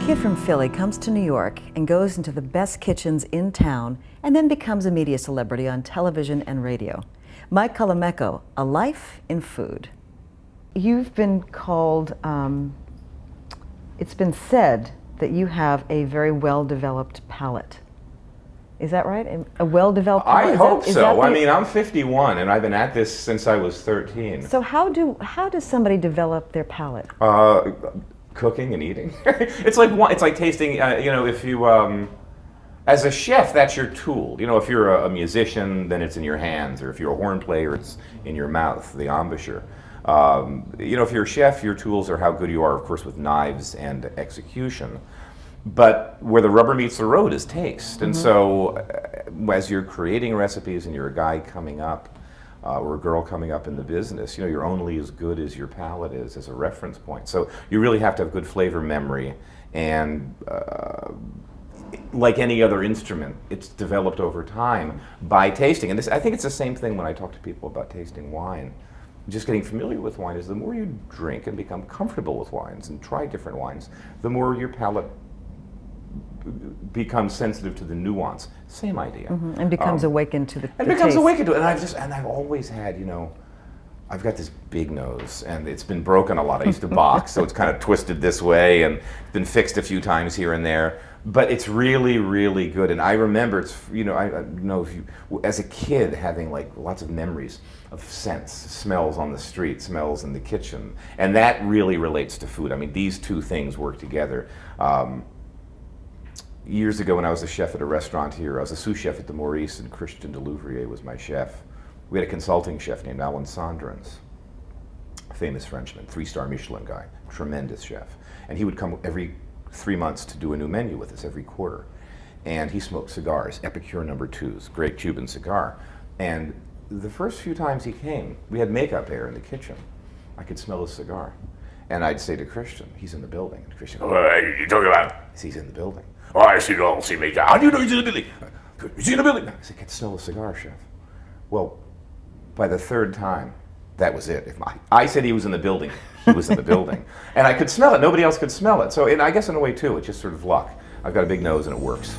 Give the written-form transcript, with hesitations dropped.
Kid from Philly comes to New York and goes into the best kitchens in town and then becomes a media celebrity on television and radio. Mike Colameco, A Life in Food. You've been called, it's been said that you have a very well-developed palate. Is that right? A well-developed palate? I hope so. I mean, I'm 51 and I've been at this since I was 13. So how does somebody develop their palate? Cooking and eating. It's like tasting. If you, as a chef, that's your tool. You know, if you're a musician, then it's in your hands, or if you're a horn player, it's in your mouth, the embouchure. If you're a chef, your tools are how good you are, of course, with knives and execution. But where the rubber meets the road is taste. And so, as you're creating recipes and you're a guy coming up, or a girl coming up in the business, you're only as good as your palate is as a reference point. So you really have to have good flavor memory, and like any other instrument, it's developed over time by tasting. And I think it's the same thing when I talk to people about tasting wine. Just getting familiar with wine is the more you drink and become comfortable with wines and try different wines, the more your palate becomes sensitive to the nuance. Same idea. And becomes awakened to the And becomes awakened to it. And I've always had, I've got this big nose and it's been broken a lot. I used to box, so it's kind of twisted this way and been fixed a few times here and there. But it's really, really good. And I remember, I know if you, as a kid, having like lots of memories of scents, smells on the street, smells in the kitchen. And that really relates to food. I mean, these two things work together. Years ago when I was a chef at a restaurant here, I was a sous chef at the Maurice, and Christian Delouvrier was my chef. We had a consulting chef named Alan Sondrens, a famous Frenchman, 3-star Michelin guy, tremendous chef. And he would come every 3 months to do a new menu with us every quarter. And he smoked cigars, Epicure No. 2s, great Cuban cigar. And the first few times he came, we had makeup air in the kitchen. I could smell his cigar. And I'd say to Christian, he's in the building. And Christian, what are you talking about? He's in the building. Oh, I don't see me. How do you know he's in the building? Is he in the building? I said, I can smell the cigar, chef. Well, by the third time, that was it. If I said he was in the building, he was in the building. And I could smell it. Nobody else could smell it. So I guess in a way, too, it's just sort of luck. I've got a big nose and it works.